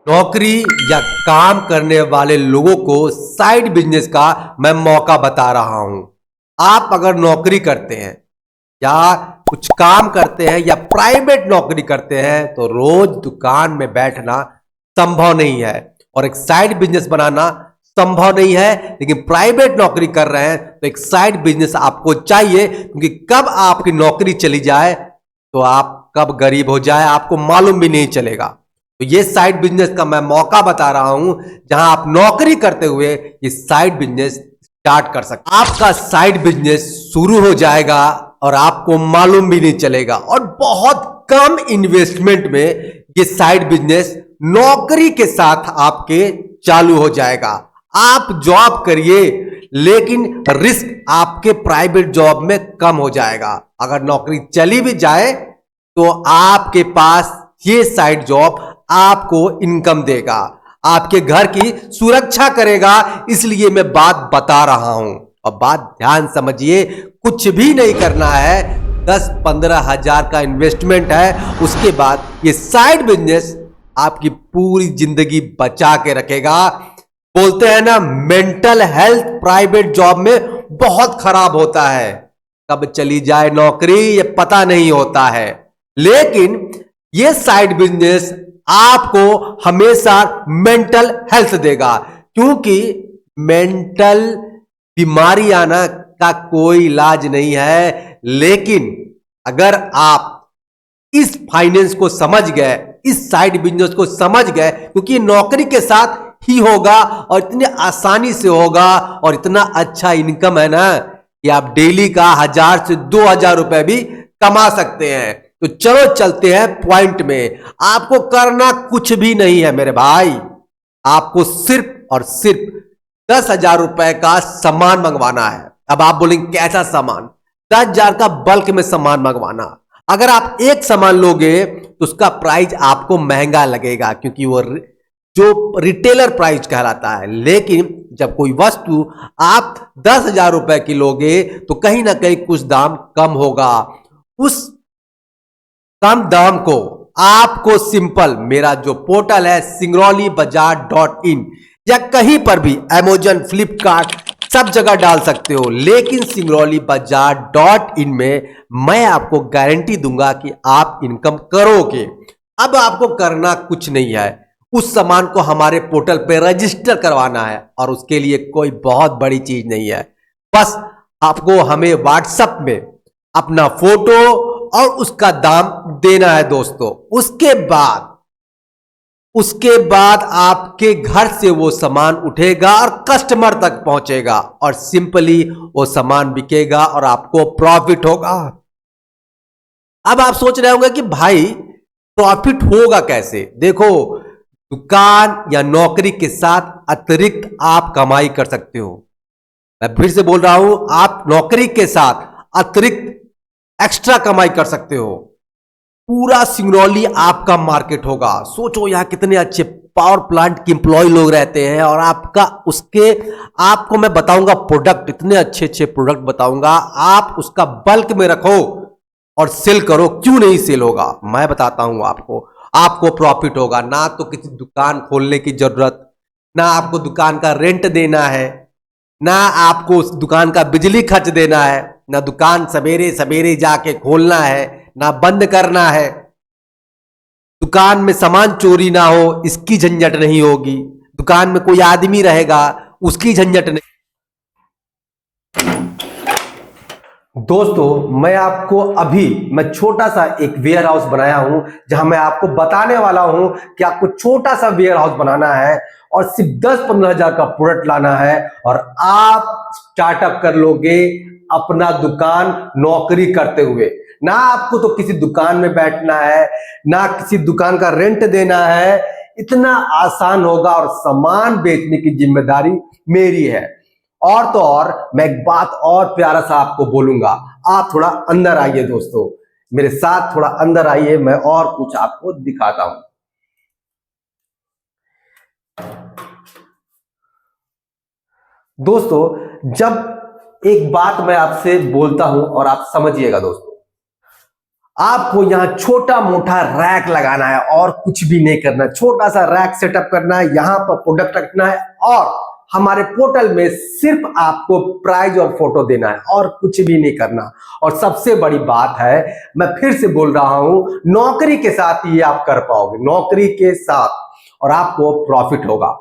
नौकरी या काम करने वाले लोगों को साइड बिजनेस का मैं मौका बता रहा हूं। आप अगर नौकरी करते हैं या कुछ काम करते हैं या प्राइवेट नौकरी करते हैं तो रोज दुकान में बैठना संभव नहीं है और एक साइड बिजनेस बनाना संभव नहीं है। लेकिन प्राइवेट नौकरी कर रहे हैं तो एक साइड बिजनेस आपको चाहिए, क्योंकि कब आपकी नौकरी चली जाए तो आप कब गरीब हो जाए आपको मालूम भी नहीं चलेगा। तो ये साइड बिजनेस का मैं मौका बता रहा हूं जहां आप नौकरी करते हुए ये साइड बिजनेस स्टार्ट कर सकते। आपका साइड बिजनेस शुरू हो जाएगा और आपको मालूम भी नहीं चलेगा और बहुत कम इन्वेस्टमेंट में ये साइड बिजनेस नौकरी के साथ आपके चालू हो जाएगा। आप जॉब करिए लेकिन रिस्क आपके प्राइवेट जॉब में कम हो जाएगा। अगर नौकरी चली भी जाए तो आपके पास ये साइड जॉब आपको इनकम देगा, आपके घर की सुरक्षा करेगा। इसलिए मैं बात बता रहा हूं और बात ध्यान समझिए। कुछ भी नहीं करना है, 10-15 हजार का इन्वेस्टमेंट है, उसके बाद ये साइड बिजनेस आपकी पूरी जिंदगी बचा के रखेगा। बोलते हैं ना, मेंटल हेल्थ प्राइवेट जॉब में बहुत खराब होता है, कब चली जाए नौकरी ये पता नहीं होता है। लेकिन ये साइड बिजनेस आपको हमेशा मेंटल हेल्थ देगा, क्योंकि मेंटल बीमारी आना का कोई इलाज नहीं है। लेकिन अगर आप इस फाइनेंस को समझ गए, इस साइड बिजनेस को समझ गए, क्योंकि नौकरी के साथ ही होगा और इतनी आसानी से होगा और इतना अच्छा इनकम है ना कि आप डेली का 1000 से 2000 रुपए भी कमा सकते हैं। तो चलो चलते हैं पॉइंट में। आपको करना कुछ भी नहीं है मेरे भाई, आपको सिर्फ और सिर्फ 10,000 रुपए का सामान मंगवाना है। अब आप बोलेंगे कैसा सामान? 10,000 का बल्क में सामान मंगवाना। अगर आप एक सामान लोगे तो उसका प्राइस आपको महंगा लगेगा, क्योंकि वो जो रिटेलर प्राइस कहलाता है। लेकिन जब कोई वस्तु आप 10,000 रुपए की लोगे तो कहीं ना कहीं कुछ दाम कम होगा। उस कम दाम को आपको सिंपल मेरा जो पोर्टल है singraulibajaj.in या कहीं पर भी अमेजन, फ्लिपकार्ट सब जगह डाल सकते हो। लेकिन singraulibajaj.in में मैं आपको गारंटी दूंगा कि आप इनकम करोगे। अब आपको करना कुछ नहीं है, उस सामान को हमारे पोर्टल पे रजिस्टर करवाना है और उसके लिए कोई बहुत बड़ी चीज नहीं है। बस आपको हमें व्हाट्सएप में अपना फोटो और उसका दाम देना है दोस्तों। उसके बाद आपके घर से वो सामान उठेगा और कस्टमर तक पहुंचेगा और सिंपली वो सामान बिकेगा और आपको प्रॉफिट होगा। अब आप सोच रहे होंगे कि भाई प्रॉफिट होगा कैसे? देखो, दुकान या नौकरी के साथ अतिरिक्त आप कमाई कर सकते हो। मैं फिर से बोल रहा हूं, आप नौकरी के साथ अतिरिक्त एक्स्ट्रा कमाई कर सकते हो। पूरा सिंगरौली आपका मार्केट होगा। सोचो यहां कितने अच्छे पावर प्लांट के एम्प्लॉय लोग रहते हैं और आपको मैं बताऊंगा प्रोडक्ट, इतने अच्छे अच्छे प्रोडक्ट बताऊंगा। आप उसका बल्क में रखो और सेल करो। क्यों नहीं सेल होगा? मैं बताता हूं आपको प्रॉफिट होगा। ना तो किसी दुकान खोलने की जरूरत, ना आपको दुकान का रेंट देना है, ना आपको उस दुकान का बिजली खर्च देना है, ना दुकान सवेरे सवेरे जाके खोलना है, ना बंद करना है। दुकान में सामान चोरी ना हो इसकी झंझट नहीं होगी। दुकान में कोई आदमी रहेगा उसकी झंझट नहीं। दोस्तों, मैं छोटा सा एक वेयर हाउस बनाया हूं जहां मैं आपको बताने वाला हूं कि आपको छोटा सा वेयर हाउस बनाना है और सिर्फ 10-15 हजार का प्रोडक्ट लाना है और आप स्टार्टअप कर लोगे अपना दुकान नौकरी करते हुए। ना आपको तो किसी दुकान में बैठना है, ना किसी दुकान का रेंट देना है। इतना आसान होगा और सामान बेचने की जिम्मेदारी मेरी है। और तो और मैं एक बात और प्यारा सा आपको बोलूंगा। आप थोड़ा अंदर आइए दोस्तों, मेरे साथ थोड़ा अंदर आइए, मैं और कुछ आपको दिखाता हूं। दोस्तों, जब एक बात मैं आपसे बोलता हूं और आप समझिएगा दोस्तों, आपको यहाँ छोटा मोटा रैक लगाना है और कुछ भी नहीं करना है। छोटा सा रैक सेटअप करना है, यहाँ पर प्रोडक्ट रखना है और हमारे पोर्टल में सिर्फ आपको प्राइस और फोटो देना है और कुछ भी नहीं करना। और सबसे बड़ी बात है, मैं फिर से बोल रहा हूं, नौकरी के साथ ये आप कर पाओगे, नौकरी के साथ, और आपको प्रॉफिट होगा।